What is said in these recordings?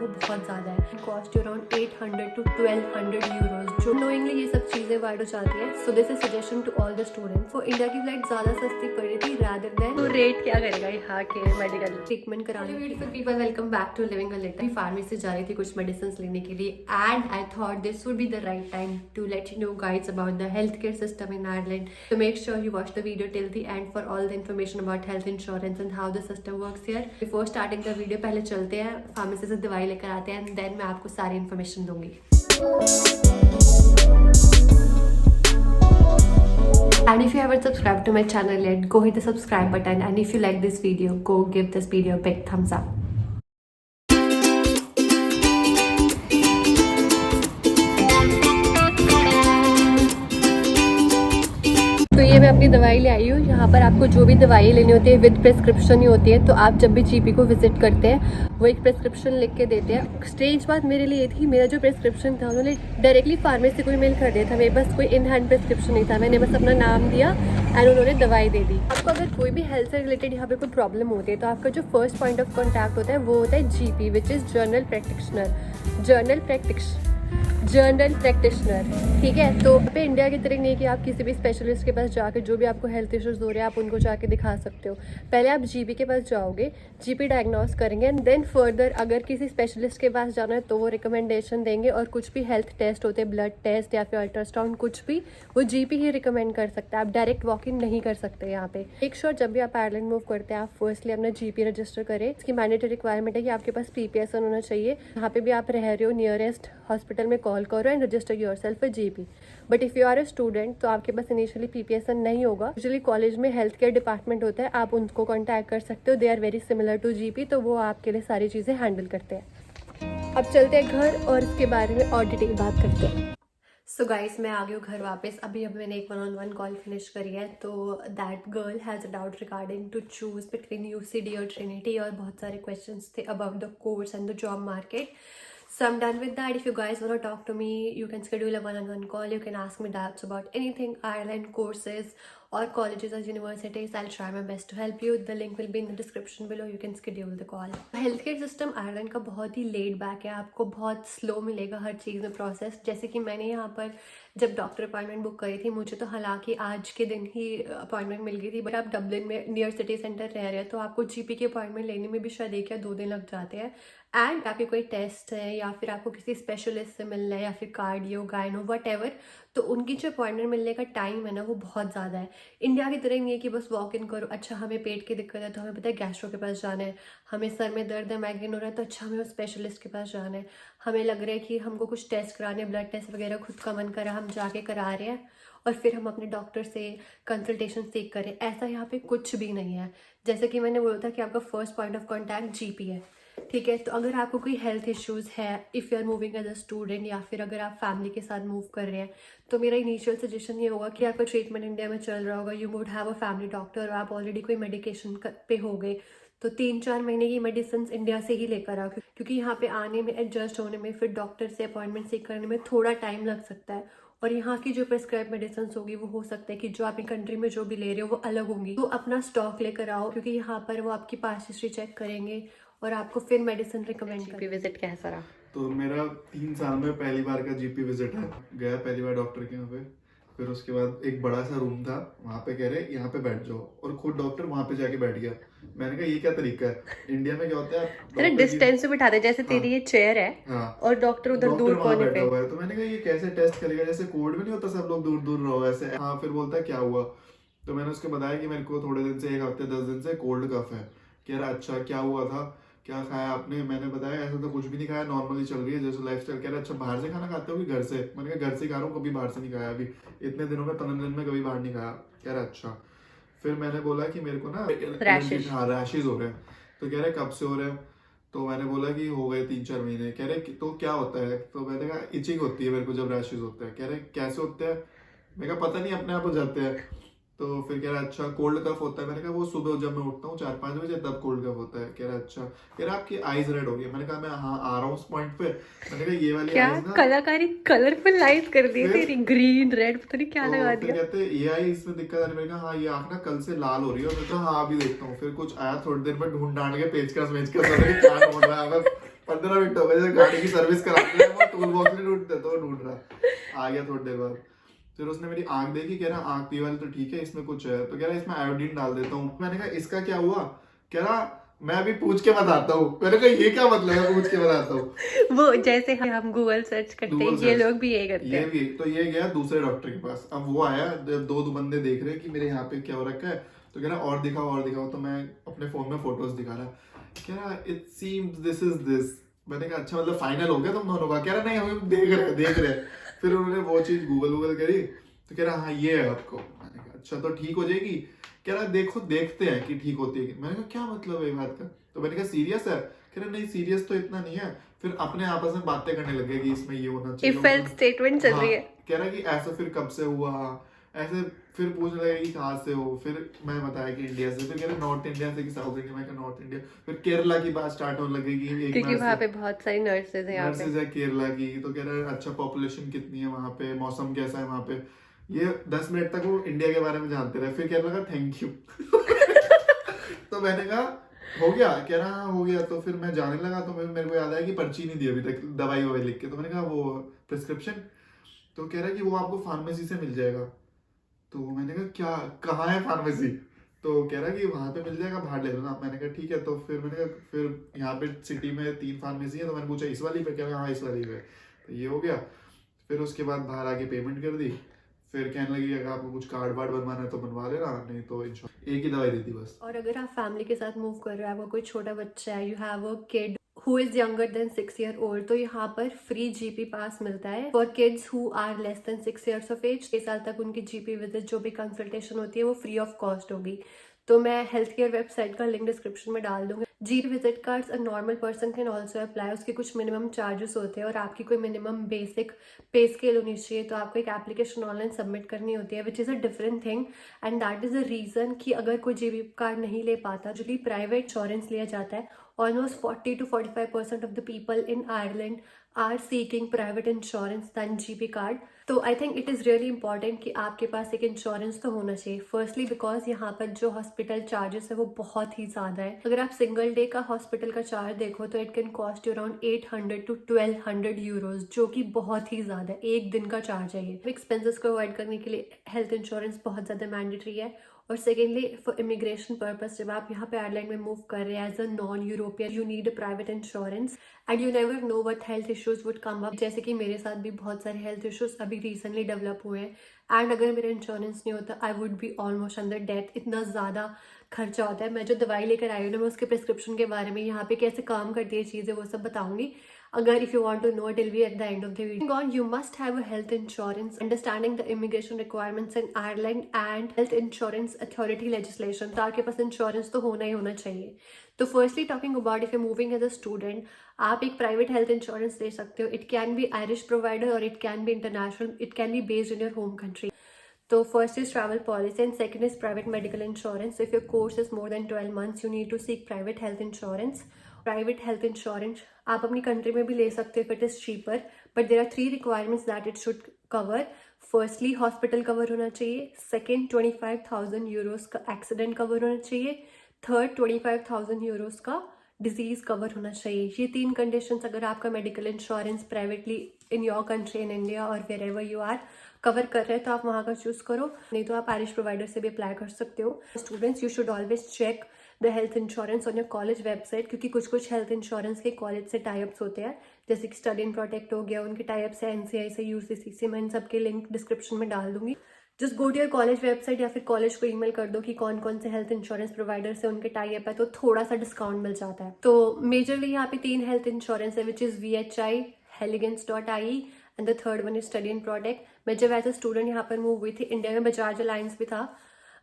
वो बहुत ज़्यादा है, कॉस्ट अराउंड 800 to 1200 यूरोज। जो नोइंगली ये सब चीज़ें अवॉइड हो जाती है। So this is suggestion to all the students. तो इंडिया की फ्लाइट ज़्यादा सस्ती पड़ रही थी रादर देन। तो रेट क्या करेगा यहाँ के मेडिकल ट्रीटमेंट कराने। Beautiful people, welcome back to living a little. Pharmacy जा रही थी कुछ मेडिसिन लेने के लिए and I thought this would be the right time to let you know guides about the health care system in Ireland. So make sure you watch the video till the end for all the information about health insurance and how the system works here. Before starting the video, पहले चलते हैं pharmacy से दवाई लेकर आते हैं, then मैं आपको सारी इन्फॉर्मेशन दूंगी। And if you haven't subscribed to my channel yet, go hit the subscribe button, and if you like this video, go give this video a big thumbs up. तो ये मैं अपनी दवाई ले आई हूँ। यहाँ पर आपको जो भी दवाई लेनी होती है विद प्रेस्क्रिप्शन ही होती है। तो आप जब भी जीपी को विजिट करते हैं वो एक प्रेस्क्रिप्शन लिख के देते हैं। स्ट्रेंज बात मेरे लिए ये थी, मेरा जो प्रेस्क्रिप्शन था उन्होंने डायरेक्टली फार्मेसी को ईमेल कर दिया था। मेरे पास कोई इन हैंड प्रेस्क्रिप्शन नहीं था, मैंने बस अपना नाम दिया एंड उन्होंने दवाई दे दी। आपको अगर कोई भी हेल्थ से रिलेटेड यहाँ पे कोई प्रॉब्लम होती है तो आपका जो फर्स्ट पॉइंट ऑफ कॉन्टैक्ट होता है वो होता है GP, which is general practitioner. ठीक है, तो पे इंडिया की तरह नहीं है कि आप किसी भी स्पेशलिस्ट के पास जाके जो भी आपको हेल्थ इश्यूज हो रहे हैं आप उनको जाके दिखा सकते हो। पहले आप जीपी के पास जाओगे, जीपी डायग्नोस करेंगे एंड देन फर्दर अगर किसी स्पेशलिस्ट के पास जाना है तो वो रिकमेंडेशन देंगे। और कुछ भी हेल्थ टेस्ट होते हैं, ब्लड टेस्ट या फिर अल्ट्रासाउंड, कुछ भी वो जीपी ही रिकमेंड कर सकता है। आप डायरेक्ट वॉक इन नहीं कर सकते यहाँ पे। एक श्योर जब भी आप आयरलैंड मूव करते हैं आप फर्स्टली अपना जीपी रजिस्टर करें। इसकी मैंडेटरी रिक्वायरमेंट है कि आपके पास पीपीएसएन होना चाहिए। यहाँ पे भी आप रह रहे हो नियरेस्ट हॉस्पिटल में कॉल करो and register yourself a GP. But if you are a student तो आपके पास इनिशियली पीपीएसएन नहीं होगा। यूजुअली कॉलेज में हेल्थ केयर डिपार्टमेंट होता है, आप उनको कॉन्टैक्ट कर सकते हो। They are very similar to GP, तो वो आपके लिए सारी चीज़ें हैंडल करते हैं। अब चलते हैं घर और इसके बारे में और डिटेल बात करते हैं। सो गाइस, मैं आ गई हूँ घर वापस। अभी मैंने एक 1-on-1 कॉल फिनिश करी है। तो that girl has a doubt regarding to choose between UCD और ट्रिनिटी, और बहुत सारे क्वेश्चंस थे about the course and the job market. So I'm done with that. If you guys want to talk to me, you can schedule a 1-on-1 call. You can ask me doubts about anything, Ireland, courses or colleges or universities. I'll try my best to help you. The link will be in the description below. You can schedule the call. Healthcare system Ireland का बहुत ही laid back है. आपको बहुत slow मिलेगा हर चीज़ में process. जैसे कि मैंने यहाँ पर जब डॉक्टर अपॉइंटमेंट बुक करी थी, मुझे तो हालांकि आज के दिन ही अपॉइंटमेंट मिल गई थी, बट आप डबलिन में नियर सिटी सेंटर रह रहे हैं तो आपको जीपी की अपॉइंटमेंट लेने में भी शायद 1 या 2 दिन लग जाते हैं। एंड आपके कोई टेस्ट है या फिर आपको किसी स्पेशलिस्ट से मिलना है या फिर कार्डियो, गायनो, वट, तो उनकी जो अपॉइंटमेंट मिलने का टाइम है ना वो बहुत ज़्यादा है। इंडिया की तरह नहीं है कि बस वॉक इन करो, अच्छा हमें पेट की दिक्कत है तो हमें पता है गैस्ट्रो के पास जाना है, हमें सर में दर्द है, माइग्रेन हो रहा है तो अच्छा हमें स्पेशलिस्ट के पास जाना है, हमें लग रहा है कि हमको कुछ टेस्ट कराने, ब्लड टेस्ट वगैरह खुद का मन करा हम जाके करा रहे हैं और फिर हम अपने डॉक्टर से कंसल्टेशन सीख करें। ऐसा यहाँ पे कुछ भी नहीं है। जैसे कि मैंने बोला था कि आपका first point of contact GP है, ठीक है। तो अगर आपको कोई हेल्थ इश्यूज़ है, if you are moving as a student या फिर अगर आप फैमिली के साथ मूव कर रहे हैं, तो मेरा इनिशियल सजेशन ये होगा कि आपका ट्रीटमेंट इंडिया में चल रहा होगा, you would have a family doctor और आप ऑलरेडी कोई मेडिकेशन पे हो गए तो 3-4 महीने की मेडिसिन इंडिया से ही लेकर आओ, क्योंकि यहाँ पे आने में, एडजस्ट होने में, फिर डॉक्टर से अपॉइंटमेंट सीख करने में थोड़ा टाइम लग सकता है। और यहाँ की जो प्रिस्क्राइब मेडिसिन होगी वो हो सकता है कि जो आपकी कंट्री में जो भी ले रहे हो वो अलग होंगी। तो अपना स्टॉक लेकर आओ, क्योंकि यहाँ पर वो आपकी पास्ट हिस्ट्री चेक करेंगे और आपको फिर मेडिसिन रिकमेंड करेंगे। जीपी विजिट कैसा रहा? तो मेरा 3 साल में पहली बार का जीपी विजिट है। गया पहली बार डॉक्टर के यहाँ पे, फिर उसके बाद एक बड़ा सा रूम था, वहाँ पे कह रहे यहाँ पे बैठ जाओ और खुद डॉक्टर वहाँ पे जाके बैठ गया। मैंने कहा ये क्या तरीका है? इंडिया में क्या होता है, डिस्टेंस से बिठा दे, जैसे तेरी ये चेयर है और डॉक्टर उधर दूर कोने पे बैठा हुआ है। तो मैंने कहा ये कैसे टेस्ट करेगा, जैसे कोविड में नहीं होता सब लोग दूर दूर रहो ऐसे। हाँ, फिर बोलता है क्या हुआ, तो मैंने उसको बताया कि मेरे को थोड़े दिन से, 1 हफ्ते 10 दिन से कोल्ड कफ है। कह रहा अच्छा क्या हुआ था, क्या खाया आपने? मैंने बताया ऐसा तो कुछ भी नहीं खाया, नॉर्मली चल रही है जैसे लाइफस्टाइल। कह रहा अच्छा बाहर से खाना खाते हो कि घर से? मैंने कहा घर से खा रहा हूँ, कभी बाहर से नहीं खाया अभी, इतने दिनों में 15 दिन में कभी बाहर नहीं खाया। कह रहा अच्छा। फिर मैंने बोला कि मेरे को ना रैशेज हो रहे हैं। तो कह रहे कब से हो रहे हैं? तो मैंने बोला कि हो गए 3-4 महीने। कह रहे तो क्या होता है? तो मैंने कहा इचिंग होती है मेरे को जब रैशेज होते हैं। कह रहे कैसे होते हैं? मैंने कहा पता नहीं, अपने आप हो जाते हैं। तो फिर कह रहा अच्छा कोल्ड कफ होता है? मैंने कहा वो सुबह जब मैं उठता हूँ 4-5 बजे तब कोल्ड कफ होता है। कह रहा अच्छा। कह रहा आपकी आईज रेड हो गई। मैंने कहा मैं हाँ आ रहा हूँ उस पॉइंट पे। मैंने कहा ये वाली क्या आईज ना कलाकारी, कलरफुल लाइट कर दी तेरी, ग्रीन रेड पता नहीं क्या लगा दिया। कहते ये आई इसमें दिक्कत आ रही है। मैंने कहा हाँ ये आँख ना कल से लाल हो रही है। मैंने कहा हाँ अभी देखता हूँ। फिर कुछ आया, थोड़ी देर में ढूंढ डांड के पेचकस क्या ढूंढ रहा है। 15 मिनट हो गए जैसे गाड़ी की सर्विस कराते हैं, वो टूल बॉक्स नहीं ढूंढते तो वो ढूंढ रहा। आ गया थोड़ी देर बाद, फिर उसने मेरी आंख देखी, कह रहा आंख ये वाली तो ठीक है, इसमें कुछ है, तो कह रहा इसमें आयोडीन डाल देता हूँ। मैंने कहा इसका क्या हुआ? कह रहा मैं अभी पूछ के बताता हूँ। मैंने कहा ये क्या मतलब है पूछ के बताता हूँ? वो जैसे हम गूगल सर्च करते हैं, ये लोग भी यही करते ये हैं। भी तो ये गया दूसरे डॉक्टर के पास। अब वो आया, दो बंदे देख रहे हैं कि मेरे यहाँ पे क्या हो रखा है, तो कह रहा और दिखाओ और दिखाओ। तो मैं अपने फोन में फोटोज दिखा रहा, कह रहा it seems this is this. मैंने कहा अच्छा मतलब फाइनल हो गया तुम दोनों का? कह रहा नहीं हम देख रहे हैं। फिर उन्होंने वो चीज गूगल करी, तो कह रहा हाँ ये है आपको। मैंने कहा अच्छा तो ठीक हो जाएगी? कह रहा देखो देखते हैं कि ठीक होती है। मैंने कहा क्या मतलब है बात का? तो मैंने कहा सीरियस है? कह रहा नहीं सीरियस तो इतना नहीं है। फिर अपने आपस में बातें करने लगे कि इसमें ये होना चाहिए, इफ एल्स स्टेटमेंट चल रही है। कह रहा कि ऐसा फिर कब से हुआ ऐसे, फिर पूछने लगे कि कहाँ से हो, फिर मैं बताया कि इंडिया से। फिर कह रहे नॉर्थ इंडिया से कि साउथ इंडिया? मैं कहा नॉर्थ इंडिया। फिर केरला की बात स्टार्ट होने लगेगी, एक क्योंकि वहाँ पे बहुत सारी नर्सेज हैं यहाँ पे। नर्सेज है केरला की। तो कह रहा है अच्छा पॉपुलेशन कितनी है वहाँ पे, मौसम कैसा है वहाँ पे। ये 10 मिनट तक वो इंडिया के बारे में जानते रहे। फिर कहने लगा थैंक यू। तो मैंने कहा हो गया? कह रहा हाँ हो गया। तो फिर मैं जाने लगा, तो मेरे को याद आया कि पर्ची नहीं दी अभी तक दवाई ववाई लिख के। तो मैंने कहा वो प्रिस्क्रिप्शन? तो कह रहा है कि वो आपको फार्मेसी से मिल जाएगा। तो मैंने कहा क्या, कहाँ है फार्मेसी? तो कह रहा है कि वहां पे मिल जाएगा, बाहर ले लेना। मैंने कहा ठीक है। तो फिर मैंने कहा फिर यहाँ पे सिटी में 3 फार्मेसी है, तो मैंने पूछा इस वाली पे? कह रहा हाँ इस वाली पे। तो ये हो गया। फिर उसके बाद बाहर आके पेमेंट कर दी। फिर कहने लगी अगर आपको कुछ कार्ड वार्ड बनवाना है तो बनवा लेना, नहीं तो एक ही दवाई दी थी बस। और अगर आप फैमिली के साथ मूव कर रहे हो, आपका कोई छोटा बच्चा है, you have a kid who is younger than 6 year old, तो यहाँ पर फ्री जीपी पास मिलता है for kids who are less than 6 years of age. 6 साल तक उनकी जीपी विजिट जो भी कंसल्टेशन होती है वो फ्री ऑफ कॉस्ट होगी। तो मैं हेल्थ केयर वेबसाइट का लिंक डिस्क्रिप्शन में डाल दूंगी। GP visit cards a normal person can also apply. उसके कुछ मिनिमम चार्जेस होते हैं और आपकी कोई मिनिमम बेसिक पे स्केल होनी चाहिए। तो आपको एक एप्लीकेशन ऑनलाइन सबमिट करनी होती है, which is a different thing, and that is a reason कि अगर कोई जीपी कार्ड नहीं ले पाता, जो भी प्राइवेट इंश्योरेंस लिया जाता है, almost 40 to 45% of the people in Ireland are seeking private insurance than GP card. तो I think it is really important कि आपके पास एक इंश्योरेंस तो होना चाहिए। फर्स्टली बिकॉज यहाँ पर जो हॉस्पिटल चार्जेस है वो बहुत ही ज़्यादा है। अगर आप सिंगल डे का हॉस्पिटल का चार्ज देखो तो it can cost you around 800 to 1200 euros, जो कि बहुत ही ज़्यादा है। एक दिन का चार्ज है ये। एक्सपेंसेस को अवॉइड करने के लिए हेल्थ इंश्योरेंस बहुत ज़्यादा मैंडेटरी है। और सेकेंडली फॉर इमिग्रेशन पर्पस, जब आप यहाँ पे आयरलैंड में मूव कर रहे हैं as a non European, you need a private insurance and you never know what health issues would come up. जैसे कि मेरे साथ भी बहुत सारे हेल्थ इश्यूज अभी रिसेंटली डेवलप हुए हैं, एंड अगर मेरा इंश्योरेंस नहीं होता I would be almost under death. इतना ज़्यादा खर्चा होता है। मैं जो दवाई लेकर आई हूँ ना, मैं उसके प्रिस्क्रिप्शन के बारे में, यहाँ पे कैसे काम करती है चीज़ें, वो सब बताऊंगी। अगर if you want to know, it will be at the end of the video. On, you must have a health insurance. Understanding the immigration requirements in Ireland and health insurance authority legislation. तो आपके पास insurance तो होना ही होना चाहिए। तो firstly talking about if you moving as a student, आप एक private health insurance ले सकते हो। It can be Irish provider और it can be international, it can be based in your home country. So first is travel policy and second is private medical insurance. So if your course is more than 12 months, you need to seek private health insurance. Private health insurance आप अपनी country में भी ले सकते हो if it is cheaper, but there are 3 requirements that it should cover. Firstly, hospital cover होना चाहिए. Second, 25,000 euros का accident cover होना चाहिए. Third, 25,000 euros का डिजीज कवर होना चाहिए। ये 3 कंडीशंस अगर आपका medical insurance privately in your country in India और wherever you are cover कर रहे हैं तो आप वहाँ का चूज करो, नहीं तो आप आयरिश प्रोवाइडर से भी अप्लाई कर सकते हो। Students, you should always check the health insurance on your college website, क्योंकि कुछ हेल्थ इंश्योरेंस के कॉलेज से टाइप्स होते हैं, जैसे कि स्टडी इन प्रोटेक्ट हो गया, उनके टाइप्स है NCI से, UCC से। मैं इन सबके लिंक डिस्क्रिप्शन में डाल दूंगी। Just go to your college website या फिर कॉलेज को ईमेल कर दो कि कौन कौन से हेल्थ इंश्योरेंस प्रोवाइडर से उनके टाई अप है, तो थोड़ा सा डिस्काउंट मिल जाता है। तो मेजरली यहाँ पे 3 हेल्थ इंश्योरेंस है, which is VHI, Heligans.ie and the third one is study in protect. मैं जब एज अ स्टूडेंट यहाँ पर मूव हुई थी, इंडिया में बजाज अलायंस भी था,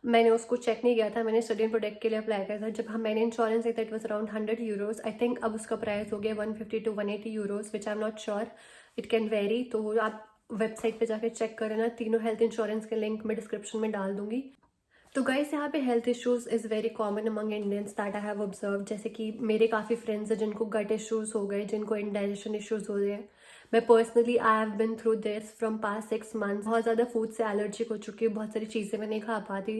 मैंने उसको चेक नहीं किया था, मैंने स्टडी इन प्रोटेक्ट के लिए अप्लाई किया था। जब मैंने इंश्योरेंस लिया था it was around 100 euros. I think अब उसका प्राइस हो गया 150 to 180 euros, which I am not sure, it can very. तो आप वेबसाइट पे जाके चेक करें ना। तीनों हेल्थ इंश्योरेंस के लिंक मैं डिस्क्रिप्शन में डाल दूंगी। तो गाइस, यहाँ पे health issues is very common among Indians that I have observe. जैसे कि मेरे काफ़ी फ्रेंड्स हैं जिनको गट इश्यूज हो गए, जिनको इंडाइजेशन इश्यूज हो गए। मैं personally I have been through this from past 6 months. बहुत ज़्यादा फूड से एलर्जिक हो चुकी हूँ, बहुत सारी चीज़ें मैं नहीं खा पाती।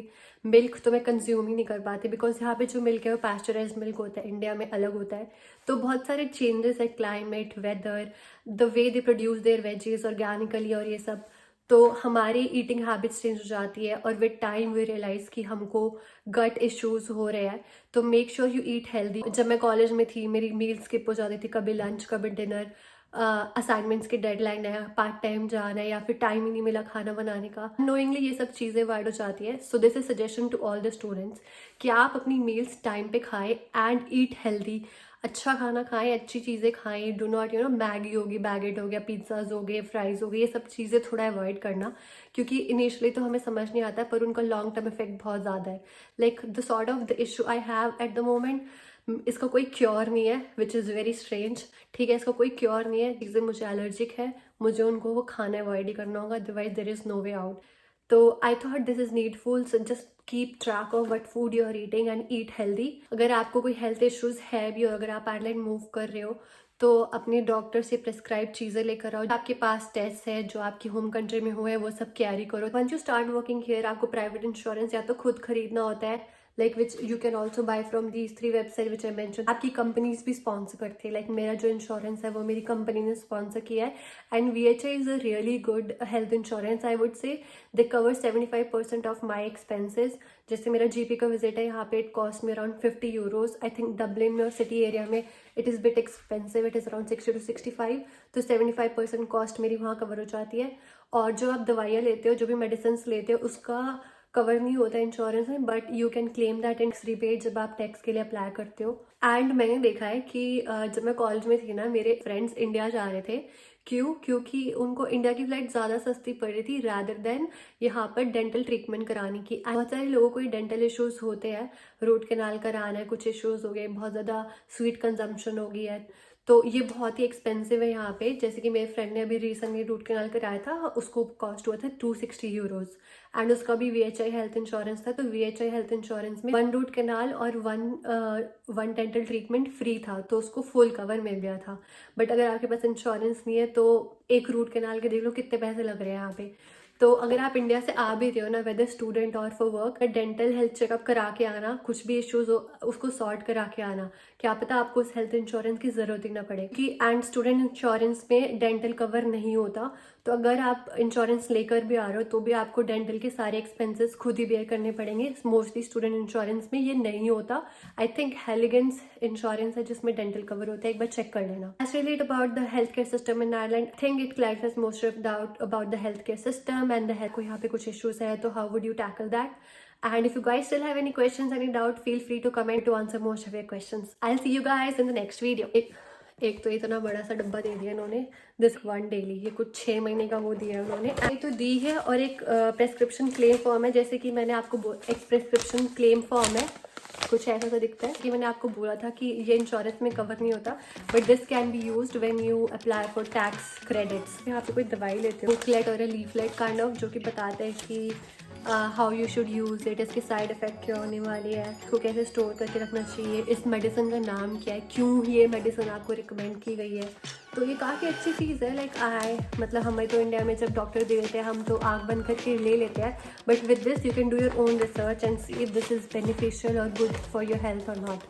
मिल्क तो मैं कंज्यूम ही नहीं कर पाती बिकॉज यहाँ पे जो मिल्क है वो पैस्चराइज्ड मिल्क होता है, इंडिया में अलग होता है। तो बहुत सारे चेंजेस है, climate, weather, the way they produce their veggies organically और ये सब, तो हमारी ईटिंग हैबिट्स चेंज हो जाती है और विद टाइम वी रियलाइज कि हमको गट इश्यूज हो रहे हैं। तो make sure you eat healthy. जब मैं कॉलेज में थी मेरी मील स्किप हो जाती थी, कभी लंच कभी डिनर, असाइनमेंट्स की डेडलाइन है, पार्ट टाइम जाना है या फिर टाइम ही नहीं मिला खाना बनाने का, नोइंगली ये सब चीज़ें वर्ड हो जाती है। So this is suggestion to all the students कि आप अपनी मील्स टाइम पे खाएं एंड ईट हेल्दी। अच्छा खाना खाएं, अच्छी चीज़ें खाएं। डू नॉट मैगी होगी, बैगेट हो गया, पिज्ज़ाज हो गए, फ्राइज़ हो गए, ये सब चीज़ें थोड़ा अवॉइड करना, क्योंकि इनिशियली तो हमें समझ नहीं आता पर उनका लॉन्ग टर्म इफेक्ट बहुत ज़्यादा है। Like the sort of the issue I have at the moment, इसका कोई क्योर नहीं है, विच इज़ वेरी स्ट्रेंज। ठीक है, इसका कोई क्योर नहीं है, चीज़ें मुझे एलर्जिक है, मुझे उनको वो खाना अवॉइड ही करना होगा, otherwise there is no way out. तो I thought this is needful, so just keep track of what food you are eating and eat healthy. अगर आपको कोई हेल्थ इश्यूज है भी और अगर आप आयरलैंड मूव कर रहे हो तो अपने डॉक्टर से प्रिस्क्राइब चीज़ें लेकर आओ। आपके पास टेस्ट है जो आपकी होम कंट्री में हुए हैं वो सब कैरी करो। Once you start working here आपको प्राइवेट इंश्योरेंस या तो खुद खरीदना होता है, like which you can also buy from these 3 website which I mention. आपकी कंपनीज भी स्पॉन्सर करती है, लाइक मेरा जो इंश्योरेंस है वो मेरी कंपनी ने स्पॉन्सर किया है। And VHI is a really good health insurance, I would say. They cover 75% of my expenses. जैसे मेरा GP का विजिट है यहाँ पे, इट कॉस्ट में around 50 euros. I think Dublin में और सिटी एरिया में it is bit expensive, it is around 60 to 65। तो 75% कॉस्ट मेरी वहाँ कवर हो जाती है। और जो आप दवाइयाँ लेते हो, जो भी मेडिसिन लेते हो, उसका कवर नहीं होता इंश्योरेंस में, but you can claim that in rebate जब आप टैक्स के लिए अप्लाई करते हो। एंड मैंने देखा है कि जब मैं कॉलेज में थी ना, मेरे फ्रेंड्स इंडिया जा रहे थे। क्यों? क्योंकि उनको इंडिया की फ्लाइट ज़्यादा सस्ती पड़ रही थी रैदर देन यहाँ पर डेंटल ट्रीटमेंट कराने की। बहुत सारे लोगों को डेंटल इश्यूज होते हैं, रूट कैनाल कराना है, कुछ इश्यूज हो गए, बहुत ज़्यादा स्वीट कंजम्पशन हो गई है, तो ये बहुत ही एक्सपेंसिव है यहाँ पे। जैसे कि मेरे फ्रेंड ने अभी रिसेंटली रूट कैनाल कराया था, उसको कॉस्ट हुआ था 260 यूरोज एंड उसका भी VHI हेल्थ इंश्योरेंस था। तो VHI हेल्थ इंश्योरेंस में 1 रूट कैनाल और 1 डेंटल ट्रीटमेंट फ्री था, तो उसको फुल कवर मिल गया था। बट अगर आपके पास इंश्योरेंस नहीं है तो एक रूट कैनाल के देख लो कितने पैसे लग रहे हैं यहाँ पे। तो अगर आप इंडिया से आ भी रहे हो ना, वेदर स्टूडेंट और for work, dental health checkup करा के आना, कुछ भी इश्यूज हो उसको सॉर्ट करा के आना, क्या पता आपको उस हेल्थ इंश्योरेंस की जरूरत ही ना पड़े। कि एंड स्टूडेंट इंश्योरेंस में डेंटल कवर नहीं होता, तो अगर आप इंश्योरेंस लेकर भी आ रहे हो तो भी आपको डेंटल के सारे एक्सपेंसेस खुद ही बेयर करने पड़ेंगे। मोस्टली स्टूडेंट इंश्योरेंस में ये नहीं होता। आई थिंक हेलिगेंस इंश्योरेंस है जिसमें डेंटल कवर होता है, एक बार चेक कर लेना। As relate about the healthcare system in Ireland, I think it clarifies most of doubt about the healthcare system and the health को यहाँ पे कुछ issues है, तो how would you tackle that? And if you guys still have any questions, any doubt, feel free to comment to answer most of your questions. I'll see you guys in the next video. एक तो इतना बड़ा सा डब्बा दे दिया इन्होंने, this 1 daily, ये कुछ 6 महीने का वो दिया है उन्होंने। एक तो दी है और एक प्रेस्क्रिप्शन क्लेम फॉर्म है। जैसे कि मैंने आपको एक प्रेस्क्रिप्शन क्लेम फॉर्म है, कुछ ऐसा सा दिखता है कि मैंने आपको बोला था कि ये इंश्योरेंस में कवर नहीं होता, but this can be used when you apply for tax credits. यहाँ पे कोई दवाई लेते हो, बुकलेट और लीफलेट काइंड ऑफ, जो कि बताते हैं कि how you should use it, इसके साइड इफेक्ट क्या होने वाले हैं, इसको कैसे स्टोर करके रखना चाहिए, इस मेडिसिन का नाम क्या है, क्यों ये मेडिसिन आपको रिकमेंड की गई है। तो ये काफ़ी अच्छी चीज़ है। लाइक मतलब हमें तो इंडिया में जब डॉक्टर दे देते हैं हम तो आँख बंद करके ले लेते हैं, but with this you can do your own research and see if this is beneficial और गुड फॉर योर हेल्थ और नॉट।